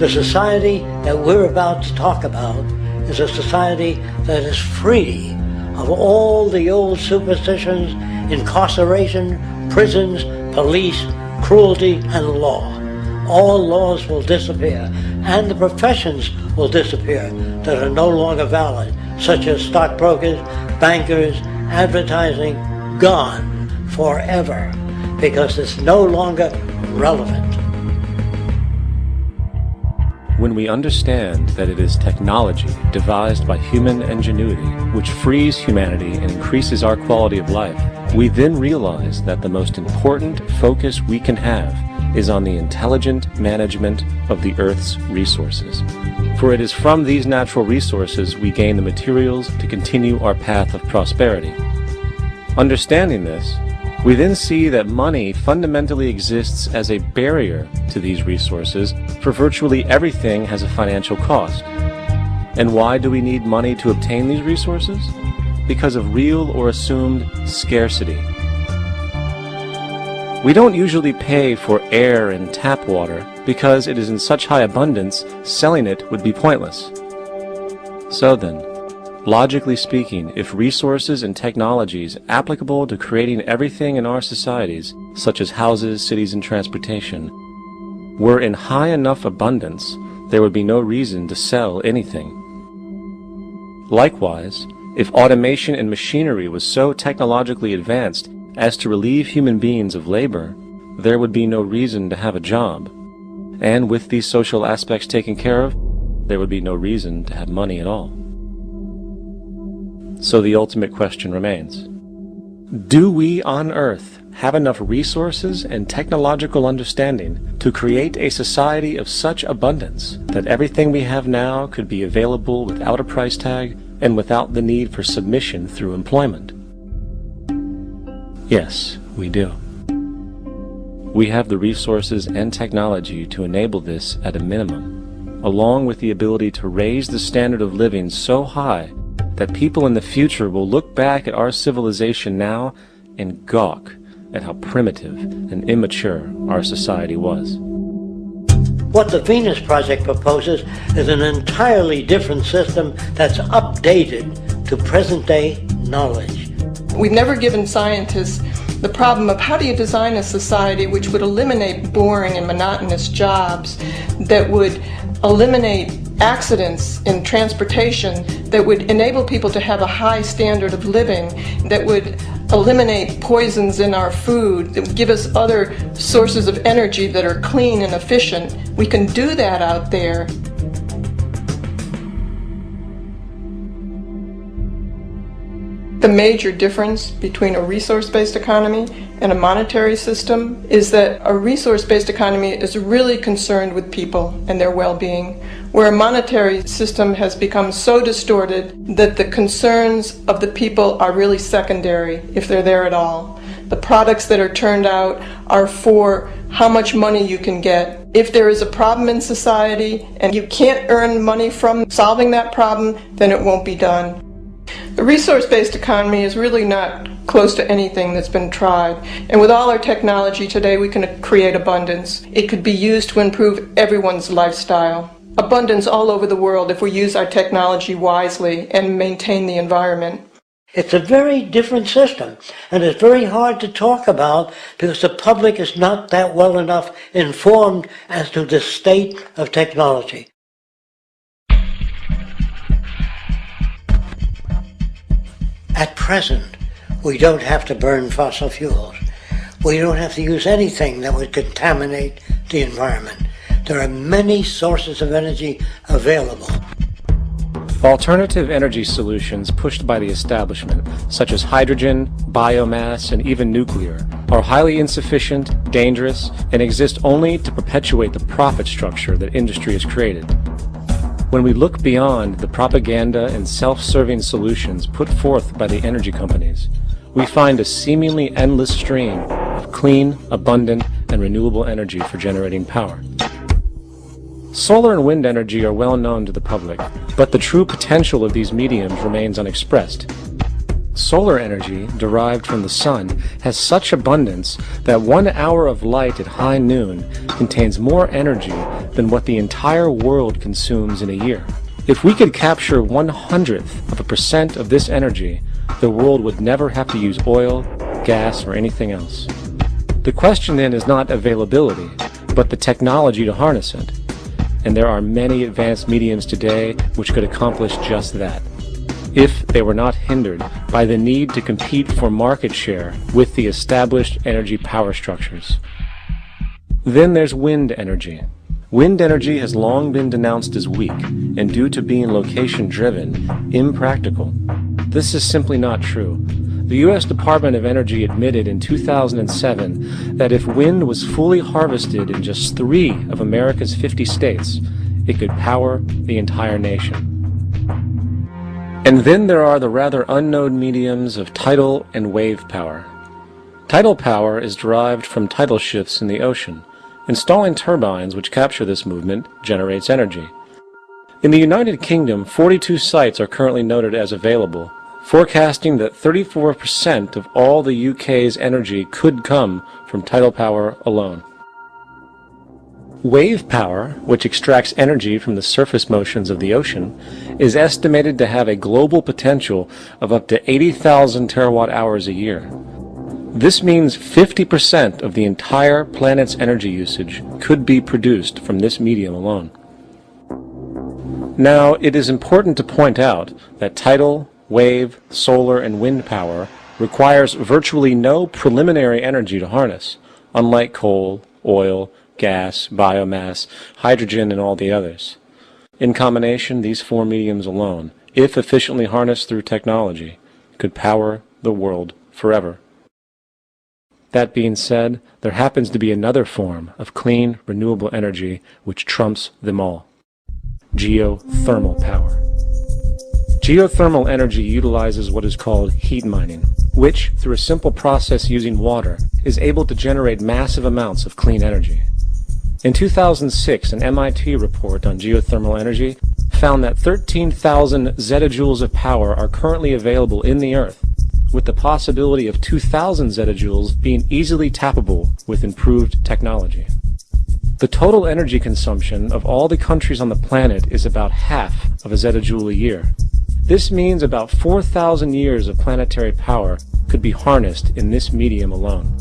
The society that we're about to talk about is a society that is free of all the old superstitions, incarceration, prisons, police, cruelty, and law. All laws will disappear, and the professions will disappear that are no longer valid, such as stockbrokers, bankers, advertising, gone forever, because it's no longer relevant. When we understand that it is technology devised by human ingenuity which frees humanity and increases our quality of life, we then realize that the most important focus we can have is on the intelligent management of the Earth's resources. For it is from these natural resources we gain the materials to continue our path of prosperity. Understanding this, we then see that money fundamentally exists as a barrier to these resources, for virtually everything has a financial cost. And why do we need money to obtain these resources? Because of real or assumed scarcity. We don't usually pay for air and tap water because it is in such high abundance, selling it would be pointless. So then, logically speaking, if resources and technologies applicable to creating everything in our societies, such as houses, cities, and transportation, were in high enough abundance, there would be no reason to sell anything. Likewise, if automation and machinery was so technologically advanced as to relieve human beings of labor, there would be no reason to have a job. And with these social aspects taken care of, there would be no reason to have money at all. So the ultimate question remains: do we on Earth have enough resources and technological understanding to create a society of such abundance that everything we have now could be available without a price tag and without the need for submission through employment? Yes, we do. We have the resources and technology to enable this at a minimum, along with the ability to raise the standard of living so high that people in the future will look back at our civilization now and gawk at how primitive and immature our society was. What the Venus Project proposes is an entirely different system that's updated to present-day knowledge. We've never given scientists the problem of how do you design a society which would eliminate boring and monotonous jobs, that would eliminate accidents in transportation, that would enable people to have a high standard of living, that would eliminate poisons in our food, that would give us other sources of energy that are clean and efficient. We can do that out there. The major difference between a resource-based economy and a monetary system is that a resource-based economy is really concerned with people and their well-being, where a monetary system has become so distorted that the concerns of the people are really secondary, if they're there at all. The products that are turned out are for how much money you can get. If there is a problem in society and you can't earn money from solving that problem, then it won't be done. The resource-based economy is really not close to anything that's been tried. And with all our technology today, we can create abundance. It could be used to improve everyone's lifestyle. Abundance all over the world if we use our technology wisely and maintain the environment. It's a very different system, and it's very hard to talk about because the public is not that well enough informed as to the state of technology. At present, we don't have to burn fossil fuels. We don't have to use anything that would contaminate the environment. There are many sources of energy available. Alternative energy solutions pushed by the establishment, such as hydrogen, biomass, and even nuclear, are highly insufficient, dangerous, and exist only to perpetuate the profit structure that industry has created. When we look beyond the propaganda and self-serving solutions put forth by the energy companies, we find a seemingly endless stream of clean, abundant, and renewable energy for generating power. Solar and wind energy are well known to the public, but the true potential of these mediums remains unexpressed. Solar energy derived from the sun has such abundance that 1 hour of light at high noon contains more energy than what the entire world consumes in a year. If we could capture 1/100% of this energy, the world would never have to use oil, gas, or anything else. The question then is not availability, but the technology to harness it. And there are many advanced mediums today which could accomplish just that, if they were not hindered by the need to compete for market share with the established energy power structures. Then there's wind energy. Wind energy has long been denounced as weak, and due to being location-driven, impractical. This is simply not true. The U.S. Department of Energy admitted in 2007 that if wind was fully harvested in just 3 of America's 50 states, it could power the entire nation. And then there are the rather unknown mediums of tidal and wave power. Tidal power is derived from tidal shifts in the ocean. Installing turbines which capture this movement generates energy. In the United Kingdom, 42 sites are currently noted as available, forecasting that 34% of all the UK's energy could come from tidal power alone. Wave power, which extracts energy from the surface motions of the ocean, is estimated to have a global potential of up to 80,000 terawatt-hours a year. This means 50% of the entire planet's energy usage could be produced from this medium alone. Now, it is important to point out that tidal, wave, solar, and wind power requires virtually no preliminary energy to harness, unlike coal, oil, gas, biomass, hydrogen, and all the others. In combination, these 4 mediums alone, if efficiently harnessed through technology, could power the world forever. That being said, there happens to be another form of clean, renewable energy which trumps them all: geothermal power. Geothermal energy utilizes what is called heat mining, which, through a simple process using water, is able to generate massive amounts of clean energy. In 2006, an MIT report on geothermal energy found that 13,000 zettajoules of power are currently available in the Earth, with the possibility of 2,000 zettajoules being easily tappable with improved technology. The total energy consumption of all the countries on the planet is about half of a zettajoule a year. This means about 4,000 years of planetary power could be harnessed in this medium alone.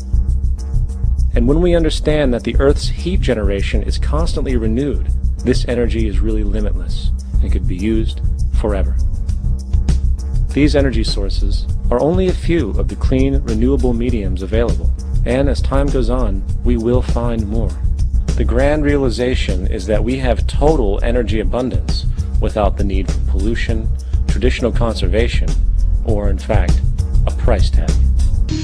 And when we understand that the Earth's heat generation is constantly renewed, this energy is really limitless and could be used forever. These energy sources are only a few of the clean, renewable mediums available, and as time goes on, we will find more. The grand realization is that we have total energy abundance without the need for pollution, traditional conservation, or in fact, a price tag.